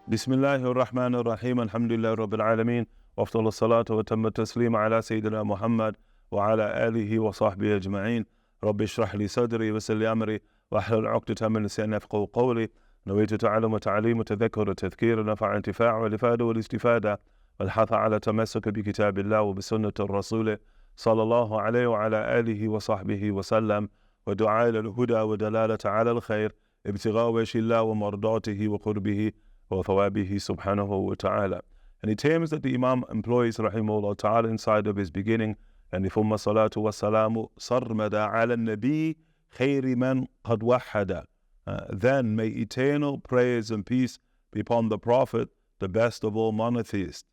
بسم الله الرحمن الرحيم الحمد لله رب العالمين وأفضل الصلاة وتم التسليم على سيدنا محمد وعلى آله وصحبه أجمعين. رب اشرح لي صدري ويسر لي أمري واحلل عقدة من لساني يفقهوا قولي. نويت تعلم وتعليم وتذكر وتذكير نفع انتفاع والإفادة والاستفادة والحث على تمسك بكتاب الله وبسنة الرسول صلى الله عليه وعلى آله وصحبه وسلم، ودعاء إلى الهدى ودلالة على الخير ابتغاء وجه الله ومرضاته وقربه وثوابه subhanahu wa ta'ala. And the terms that the Imam employs rahimahullah ta'ala inside of his beginning, and the thumma salatu wa salamu sarmada ala nabi khayri man qad wahada. Then may eternal praise and peace be upon the Prophet, the best of all monotheists.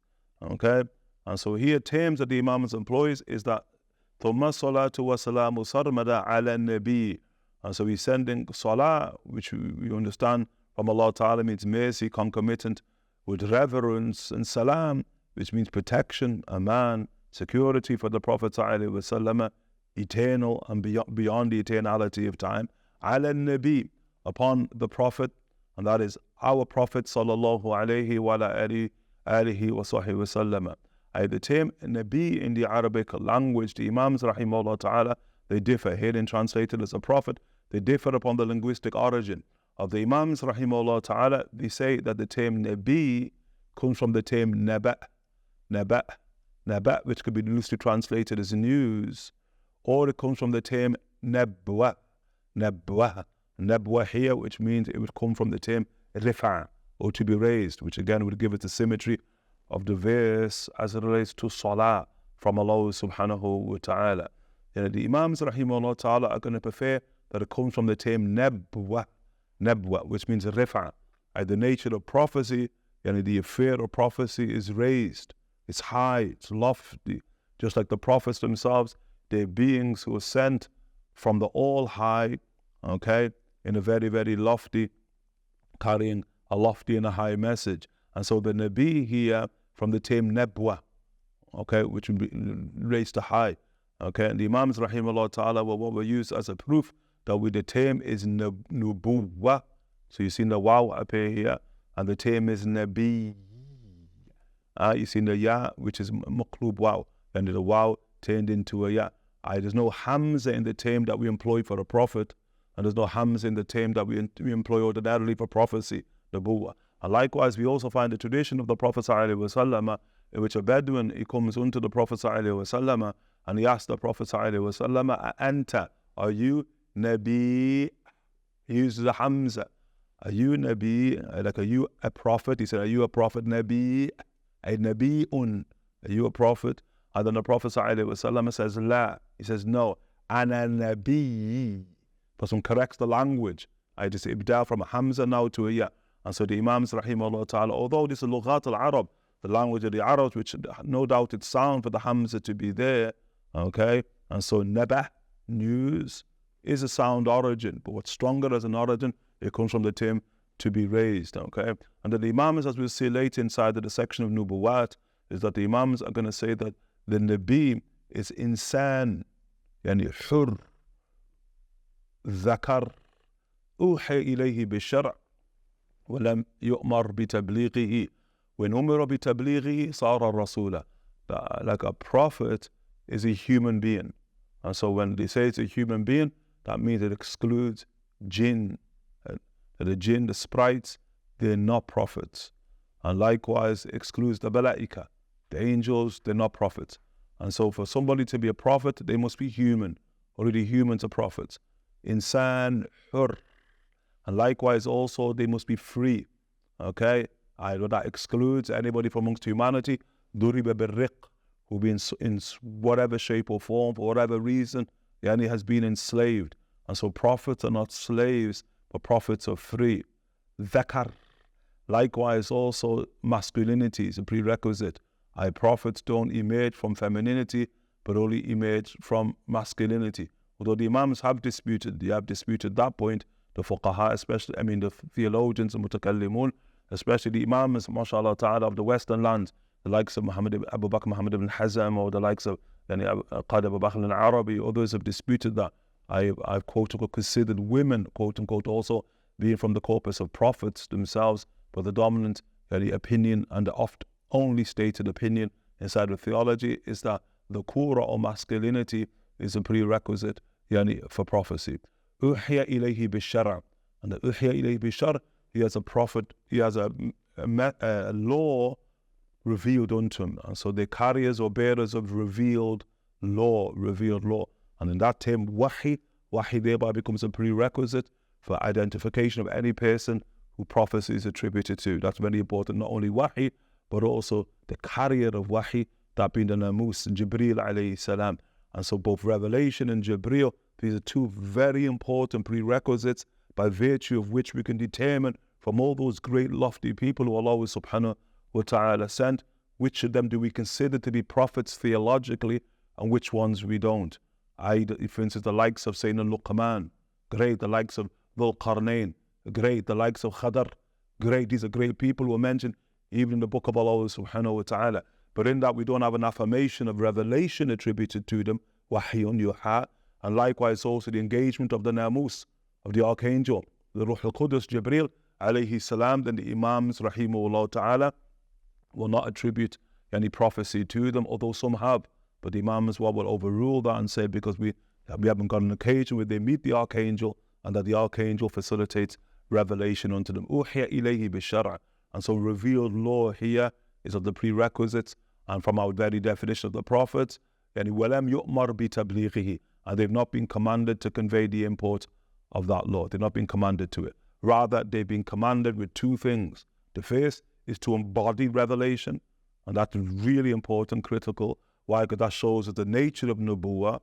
Okay? And so here terms that the Imam employs is that thumma salatu wa salamu sarmada ala nabi. And so he's sending salah, which we understand from Allah Ta'ala means mercy, concomitant with reverence, and salam, which means protection, aman, security for the Prophet ﷺ, eternal and beyond the eternality of time, ala nabi, upon the Prophet, and that is our Prophet sallallahu alayhi wa alihi wa sahbihi wa sallam. The term nabi in the Arabic language, the Imams rahimahullah ta'ala, they differ. Herein translated as a prophet, they differ upon the linguistic origin of the Imams rahimahullah ta'ala. They say that the term nabi comes from the term naba, which could be loosely translated as news, or it comes from the term nabwa here, which means it would come from the term rifa, or to be raised, which again would give it the symmetry of the verse as it relates to salah from Allah subhanahu wa ta'ala. The Imams rahimahullah ta'ala are going to prefer that it comes from the term nabwa, which means rifa. The nature of prophecy, the affair of prophecy is raised, it's high, it's lofty, just like the prophets themselves. They're beings who are sent from the all high, okay, in a very, very lofty, carrying a lofty and a high message. And so the Nabi here from the term nabwa, okay, which would be raised to high, okay. And the Imams rahimahullah ta'ala what we use as a proof that with the term is nubuwa. So you see the waw appear here, and the term is nabi. You see the ya, which is maqlub waw, and the waw turned into a ya. There's no hamza in the term that we employ for a prophet, and there's no hamza in the term that we employ ordinarily for prophecy, nubuwa. And likewise, we also find the tradition of the Prophet ﷺ, in which a Bedouin, he comes unto the Prophet ﷺ, and he asks the Prophet ﷺ, anta, are you Nabi? He uses the Hamza. Are you Nabi? Like, are you a prophet? He said, are you a prophet? Nabi? A Nabi'un. Are you a prophet? And then the Prophet ﷺ says, La. He says, no. Ana Nabi. Person corrects the language. I just ibda from a Hamza now to a Ya. And so the Imams rahimahullah ta'ala, although this is Lughat al-Arab, the language of the Arabs, which no doubt it's sound for the Hamza to be there, okay? And so Naba, news, is a sound origin, but what's stronger as an origin, it comes from the term to be raised, okay? And the Imams, as we'll see later inside of the section of Nubuwat, is that the Imams are going to say that the Nabi is insan, yani hur, zakar, uhay ilayhi bishar' ولم يؤمر بتبليغه when أمر بتبليغه صار رسولا. Like a prophet is a human being, and so when they say it's a human being, that means it excludes jinn. The jinn, the sprites, they're not prophets. And likewise excludes the malaika, the angels, they're not prophets. And so for somebody to be a prophet, they must be human. Already humans are prophets. Insan, hur. And likewise also they must be free. Okay? That excludes anybody from amongst humanity, duriba birriq, who be in whatever shape or form, for whatever reason, yani has been enslaved. And so prophets are not slaves, but prophets are free. Dhakar. Likewise also masculinity is a prerequisite. Prophets don't emerge from femininity, but only emerge from masculinity. Although the Imams have disputed that point, the fuqaha, especially, the theologians and mutakallimun, especially the Imams, mashallah ta'ala, of the Western lands, the likes of Abu Bakr Muhammad ibn Hazm, or the likes of Qadi Abu Bakr al-Arabi, others have disputed that. I've quote-unquote considered women, quote-unquote, also being from the corpus of prophets themselves, but the dominant the opinion, and the oft only stated opinion inside of theology, is that the dhukura or masculinity is a prerequisite for prophecy. Uhiya ilayhi bishara, and the uhiya ilayhi bishara, he has a prophet, he has a law revealed unto him, and so the carriers or bearers of revealed law. And in that term, wahi thereby becomes a prerequisite for identification of any person who prophecy is attributed to. That's very important, not only wahi, but also the carrier of wahi, that being the namus, Jibreel alayhi salam. And so both revelation and Jibreel, these are two very important prerequisites by virtue of which we can determine from all those great lofty people who Allah subhanahu wa ta'ala sent, which of them do we consider to be prophets theologically and which ones we don't. For instance, the likes of Sayyidina Luqman, great. The likes of Dhul Qarnayn, great. The likes of Khadr, great. These are great people who are mentioned even in the book of Allah subhanahu wa ta'ala. But in that we don't have an affirmation of revelation attributed to them, wahyun yuha, and likewise also the engagement of the namus, of the archangel, the Ruh al-Qudus, Jibreel alayhi salam. Then the Imams rahimahullah ta'ala will not attribute any prophecy to them, although some have. But the Imams will overrule that and say because we haven't got an occasion where they meet the archangel and that the archangel facilitates revelation unto them. Uhiya ilayhi bishara. And so revealed law here is of the prerequisites, and from our very definition of the prophets, وَلَمْ يُؤْمَرْ بِتَبْلِيغِهِ, and they've not been commanded to convey the import of that law. They've not been commanded to it. Rather, they've been commanded with two things. The first is to embody revelation, and that's really important, critical. Why? Because that shows that the nature of nubuwah,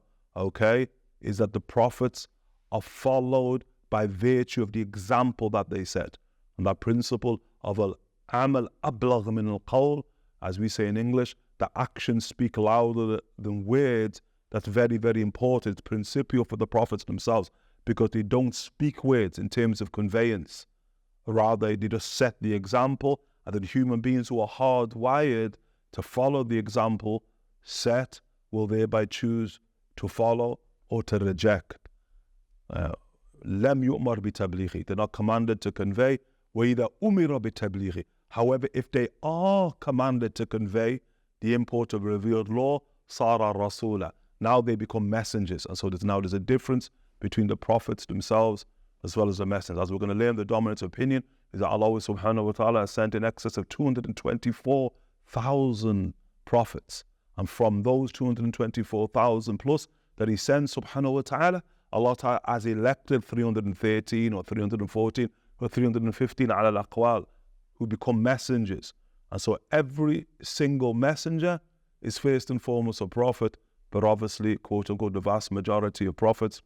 is that the prophets are followed by virtue of the example that they set. And that principle of al-amal ablagh min al-qawl, as we say in English, the actions speak louder than words. That's very, very important. It's principial for the prophets themselves, because they don't speak words in terms of conveyance. Rather, they just set the example, and then human beings who are hardwired to follow the example set will thereby choose to follow or to reject. Lam yu'mar bitablighi. They're not commanded to convey. وَإِذَا أُمِرَ بِتَبْلِيغِ. However, if they are commanded to convey the import of revealed law, صَارَ رَسُولًا. Now they become messengers. And so there's a difference between the prophets themselves as well as the messengers. As we're going to learn, the dominant opinion is that Allah subhanahu wa ta'ala has sent in excess of 224,000 prophets. And from those 224,000 plus that He sends subhanahu wa ta'ala, Allah ta'ala has elected 313 or 314 or 315 ala al-aqwal who become messengers. And so every single messenger is first and foremost a prophet, but obviously, quote unquote, the vast majority of prophets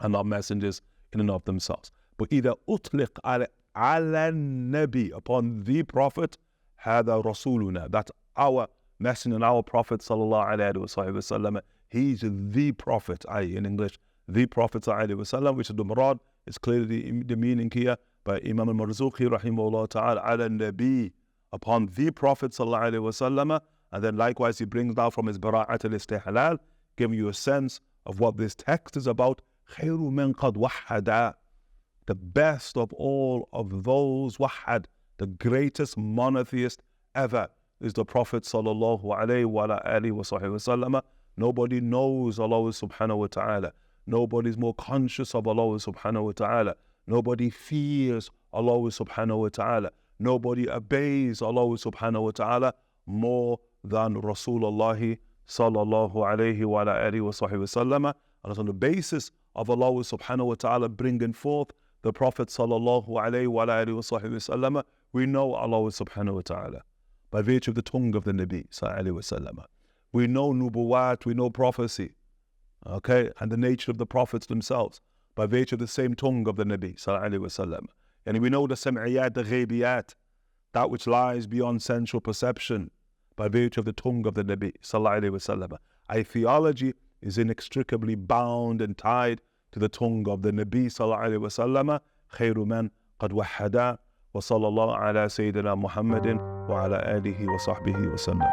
are not messengers in and of themselves. But either utliq ala nabi, upon the prophet, hada rasuluna, that's our messenger and our prophet sallallahu alayhi wa sallam. He's the prophet, in English, the prophet sallallahu alayhi wa sallam, which is the murad. It's clearly the meaning here by Imam al-Marzuqi rahimahullah ta'ala, ala nabi, upon the prophet sallallahu alayhi wa sallam. And then likewise he brings down from his bara'at al-istihlal, giving you a sense of what this text is about. Khayru man qad wahhada, the best of all of those wahhad, the greatest monotheist ever is the Prophet sallallahu alayhi wa alihi wa sallam. Nobody knows Allah subhanahu wa ta'ala. Nobody's more conscious of Allah subhanahu wa ta'ala. Nobody fears Allah subhanahu wa ta'ala. Nobody obeys Allah subhanahu wa ta'ala more than Rasulullah sallallahu alayhi wa alihi wa sallam. And on the basis of Allah subhanahu wa ta'ala bringing forth the Prophet sallallahu alayhi wa alihi wa sallam, we know Allah subhanahu wa ta'ala by virtue of the tongue of the Nabi sallallahu alayhi wa sallam. We know nubuwat, we know prophecy, and the nature of the prophets themselves by virtue of the same tongue of the Nabi sallallahu alayhi wa sallam. And we know the sam'iyat, the ghaibiyat, that which lies beyond sensual perception by virtue of the tongue of the Nabi sallallahu alayhi wa sallam. Our theology is inextricably bound and tied to the tongue of the Nabi sallallahu alayhi wa sallam. Khayru man qad wahhada, wa sallallahu ala sayyidina Muhammadin wa ala alihi wa sahbihi wa sallam.